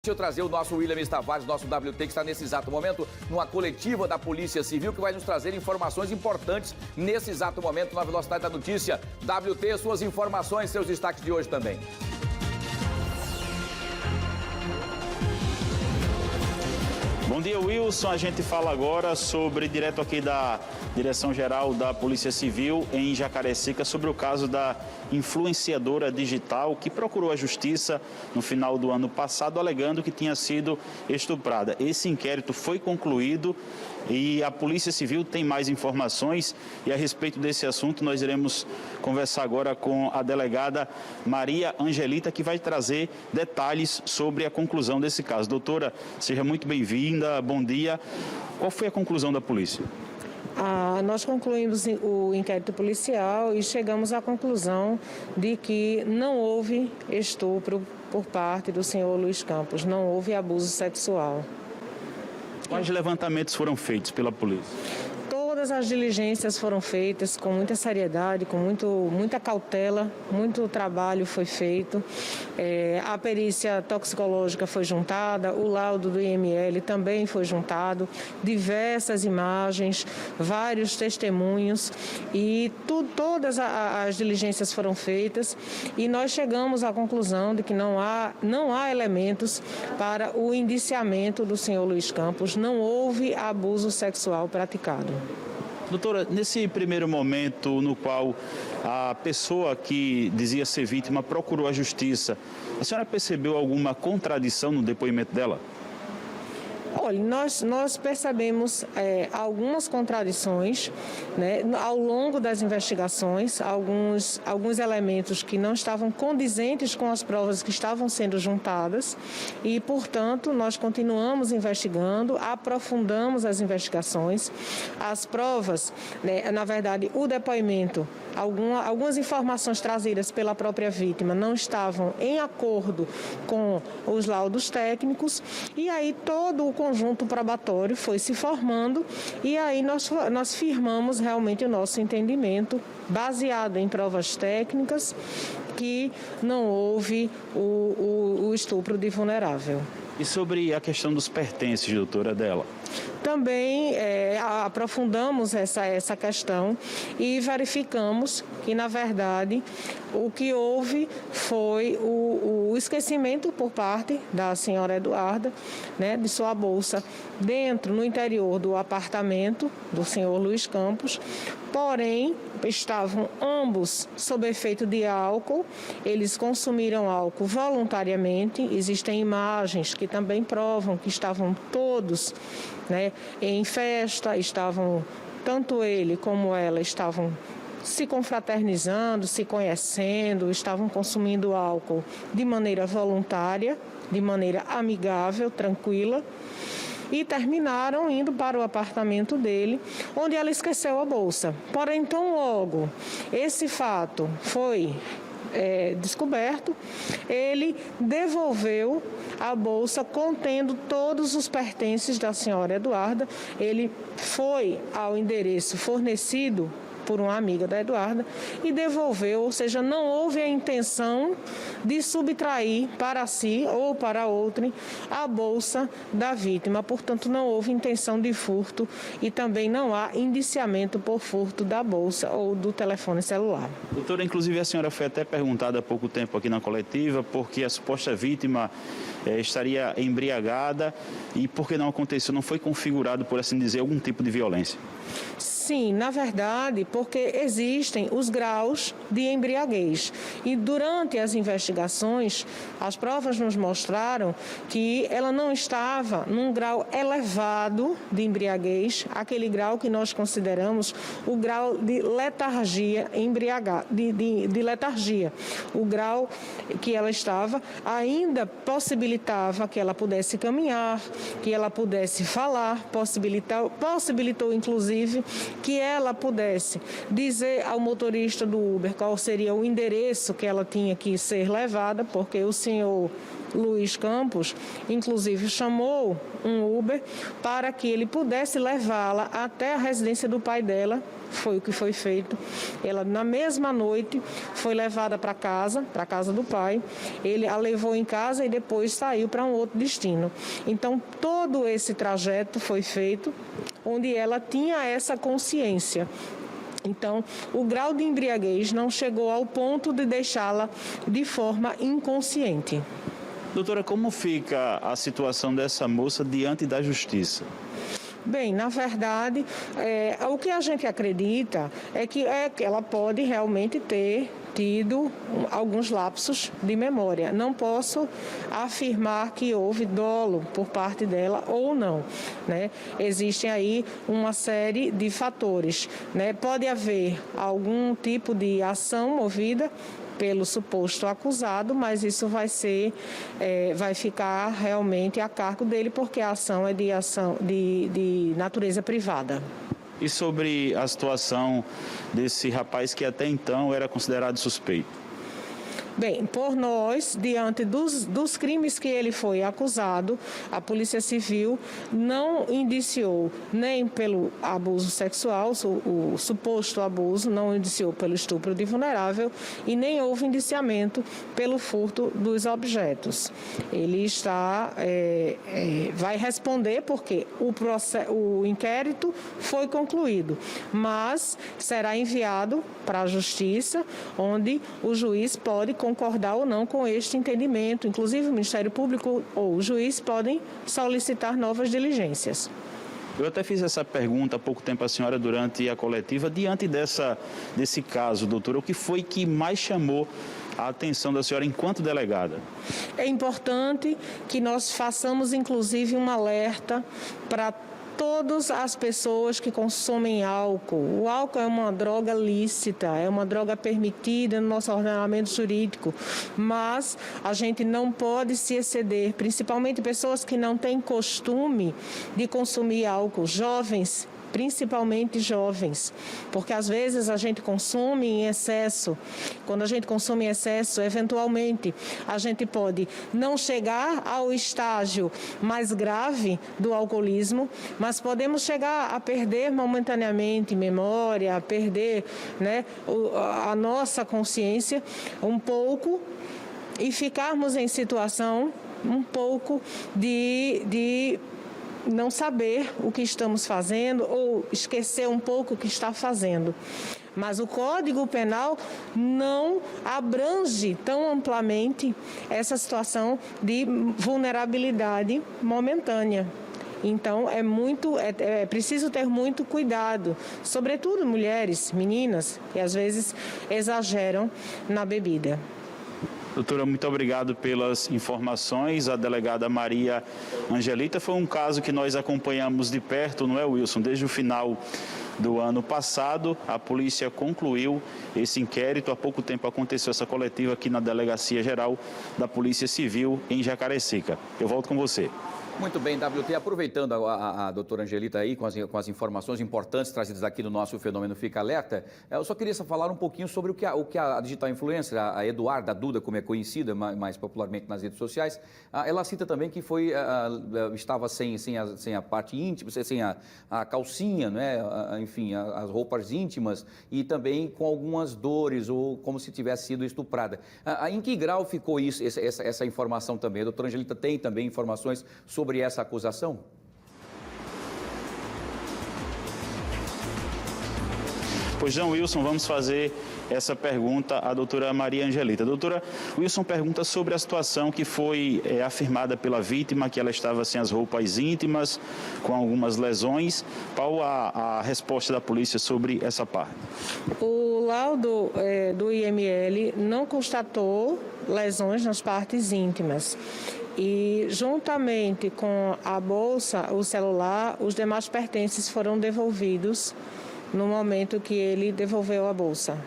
Deixa eu trazer o nosso William Tavares, nosso WT, que está nesse exato momento numa coletiva da Polícia Civil, que vai nos trazer informações importantes nesse exato momento na Velocidade da Notícia. WT, suas informações, seus destaques de hoje também. Bom dia, Wilson. A gente fala agora direto aqui da Direção-Geral da Polícia Civil em Jacarecicas, sobre o caso da influenciadora digital que procurou a Justiça no final do ano passado, alegando que tinha sido estuprada. Esse inquérito foi concluído e a Polícia Civil tem mais informações, e a respeito desse assunto nós iremos conversar agora com a delegada Maria Angelita, que vai trazer detalhes sobre a conclusão desse caso. Doutora, seja muito bem-vinda, bom dia. Qual foi a conclusão da polícia? Nós concluímos o inquérito policial e chegamos à conclusão de que não houve estupro por parte do senhor Luiz Campos, não houve abuso sexual. Quais levantamentos foram feitos pela polícia? Todas as diligências foram feitas com muita seriedade, com muita cautela, muito trabalho foi feito. A perícia toxicológica foi juntada, o laudo do IML também foi juntado, diversas imagens, vários testemunhos e todas as diligências foram feitas e nós chegamos à conclusão de que não há elementos para o indiciamento do senhor Luiz Campos, não houve abuso sexual praticado. Doutora, nesse primeiro momento no qual a pessoa que dizia ser vítima procurou a Justiça, a senhora percebeu alguma contradição no depoimento dela? Olha, nós percebemos algumas contradições, né, ao longo das investigações, alguns elementos que não estavam condizentes com as provas que estavam sendo juntadas e, portanto, nós continuamos investigando, aprofundamos as investigações. As provas, né, na verdade, o depoimento, algumas informações trazidas pela própria vítima não estavam em acordo com os laudos técnicos e aí todo o conjunto probatório foi se formando e aí nós firmamos realmente o nosso entendimento baseado em provas técnicas que não houve o estupro de vulnerável. E sobre a questão dos pertences, doutora, dela? Também aprofundamos essa questão e verificamos que, na verdade, o que houve foi o esquecimento por parte da senhora Eduarda, né, de sua bolsa no interior do apartamento do senhor Luiz Campos, porém estavam ambos sob efeito de álcool, eles consumiram álcool voluntariamente, existem imagens que também provam que estavam todos, né, em festa, tanto ele como ela estavam se confraternizando, se conhecendo, estavam consumindo álcool de maneira voluntária, de maneira amigável, tranquila, e terminaram indo para o apartamento dele, onde ela esqueceu a bolsa. Porém, tão logo esse fato foi descoberto, ele devolveu a bolsa contendo todos os pertences da senhora Eduarda. Ele foi ao endereço fornecido por uma amiga da Eduarda e devolveu, ou seja, não houve a intenção de subtrair para si ou para outrem a bolsa da vítima. Portanto, não houve intenção de furto e também não há indiciamento por furto da bolsa ou do telefone celular. Doutora, inclusive a senhora foi até perguntada há pouco tempo aqui na coletiva porque a suposta vítima estaria embriagada e por que não aconteceu, não foi configurado, por assim dizer, algum tipo de violência? Sim, na verdade, porque existem os graus de embriaguez. E durante as investigações, as provas nos mostraram que ela não estava num grau elevado de embriaguez, aquele grau que nós consideramos o grau de letargia, de letargia. O grau que ela estava ainda possibilitava que ela pudesse caminhar, que ela pudesse falar, possibilitou inclusive que ela pudesse dizer ao motorista do Uber qual seria o endereço que ela tinha que ser levada, porque o senhor Luiz Campos, inclusive, chamou um Uber para que ele pudesse levá-la até a residência do pai dela. Foi o que foi feito. Ela, na mesma noite, foi levada para a casa do pai. Ele a levou em casa e depois saiu para um outro destino. Então, todo esse trajeto foi feito onde ela tinha essa consciência. Então, o grau de embriaguez não chegou ao ponto de deixá-la de forma inconsciente. Doutora, como fica a situação dessa moça diante da justiça? Bem, na verdade, o que a gente acredita é que ela pode realmente ter tido alguns lapsos de memória. Não posso afirmar que houve dolo por parte dela ou não, né? Existem aí uma série de fatores, né? Pode haver algum tipo de ação movida pelo suposto acusado, mas isso vai ficar realmente a cargo dele, porque a ação é de natureza privada. E sobre a situação desse rapaz que até então era considerado suspeito? Bem, por nós, diante dos crimes que ele foi acusado, a Polícia Civil não indiciou nem pelo abuso sexual, o suposto abuso, não indiciou pelo estupro de vulnerável e nem houve indiciamento pelo furto dos objetos. Ele vai responder porque o inquérito foi concluído, mas será enviado para a Justiça, onde o juiz pode concordar ou não com este entendimento. Inclusive, o Ministério Público ou o juiz podem solicitar novas diligências. Eu até fiz essa pergunta há pouco tempo à senhora durante a coletiva. Diante desse caso, doutora, o que foi que mais chamou a atenção da senhora enquanto delegada? É importante que nós façamos, inclusive, um alerta para todas as pessoas que consomem álcool. O álcool é uma droga lícita, é uma droga permitida no nosso ordenamento jurídico, mas a gente não pode se exceder, principalmente pessoas que não têm costume de consumir álcool, jovens, principalmente jovens, porque às vezes a gente consome em excesso. Quando a gente consome em excesso, eventualmente a gente pode não chegar ao estágio mais grave do alcoolismo, mas podemos chegar a perder momentaneamente memória, a perder, né, a nossa consciência um pouco e ficarmos em situação um pouco de não saber o que estamos fazendo ou esquecer um pouco o que está fazendo. Mas o Código Penal não abrange tão amplamente essa situação de vulnerabilidade momentânea. Então, é preciso ter muito cuidado, sobretudo mulheres, meninas, que às vezes exageram na bebida. Doutora, muito obrigado pelas informações. A delegada Maria Angelita, foi um caso que nós acompanhamos de perto, não é, Wilson? Desde o final do ano passado, a polícia concluiu esse inquérito. Há pouco tempo aconteceu essa coletiva aqui na Delegacia Geral da Polícia Civil em Jacarezica. Eu volto com você. Muito bem, WT, aproveitando a doutora Angelita aí com as informações importantes trazidas aqui no nosso Fenômeno Fica Alerta, eu só queria falar um pouquinho sobre o que a digital influencer, a Eduarda, a Duda, como é conhecida mais popularmente nas redes sociais, ela cita também que estava sem a parte íntima, sem a calcinha, né? Enfim, as roupas íntimas e também com algumas dores ou como se tivesse sido estuprada. Em que grau ficou essa informação também? A doutora Angelita tem também informações sobre essa acusação? Pois não, Wilson, vamos fazer essa pergunta à doutora Maria Angelita. Doutora, Wilson pergunta sobre a situação que foi afirmada pela vítima, que ela estava sem as roupas íntimas, com algumas lesões. Qual a resposta da polícia sobre essa parte? O laudo do IML não constatou lesões nas partes íntimas. E, juntamente com a bolsa, o celular, os demais pertences foram devolvidos no momento que ele devolveu a bolsa.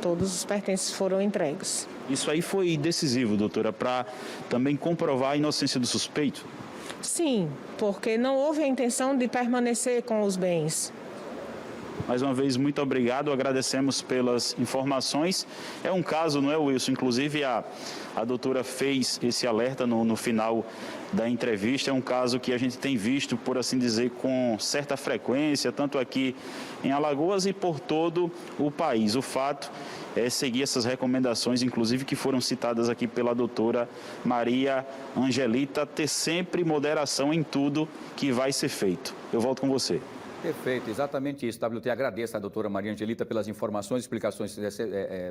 Todos os pertences foram entregues. Isso aí foi decisivo, doutora, para também comprovar a inocência do suspeito? Sim, porque não houve a intenção de permanecer com os bens. Mais uma vez, muito obrigado, agradecemos pelas informações. É um caso, não é, Wilson? Inclusive, a doutora fez esse alerta no final da entrevista. É um caso que a gente tem visto, por assim dizer, com certa frequência, tanto aqui em Alagoas e por todo o país. O fato é seguir essas recomendações, inclusive que foram citadas aqui pela doutora Maria Angelita, ter sempre moderação em tudo que vai ser feito. Eu volto com você. Perfeito, exatamente isso. WT agradece a doutora Maria Angelita pelas informações, explicações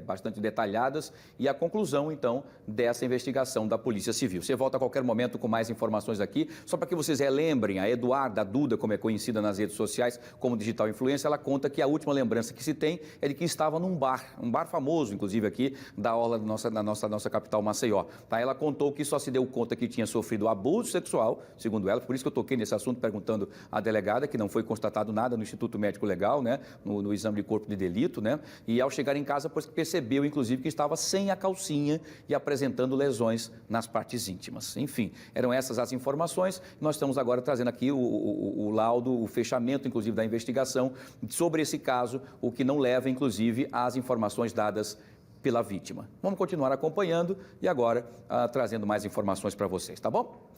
bastante detalhadas e a conclusão, então, dessa investigação da Polícia Civil. Você volta a qualquer momento com mais informações aqui, só para que vocês relembrem, a Eduarda Duda, como é conhecida nas redes sociais como digital influencer, ela conta que a última lembrança que se tem é de que estava num bar famoso, inclusive aqui, da orla da nossa capital Maceió. Tá? Ela contou que só se deu conta que tinha sofrido abuso sexual, segundo ela, por isso que eu toquei nesse assunto perguntando à delegada, que não foi constatado nada no Instituto Médico Legal, né, no exame de corpo de delito, né, e ao chegar em casa percebeu, inclusive, que estava sem a calcinha e apresentando lesões nas partes íntimas. Enfim, eram essas as informações. Nós estamos agora trazendo aqui o laudo, o fechamento, inclusive, da investigação sobre esse caso, o que não leva, inclusive, às informações dadas pela vítima. Vamos continuar acompanhando e agora trazendo mais informações para vocês, tá bom?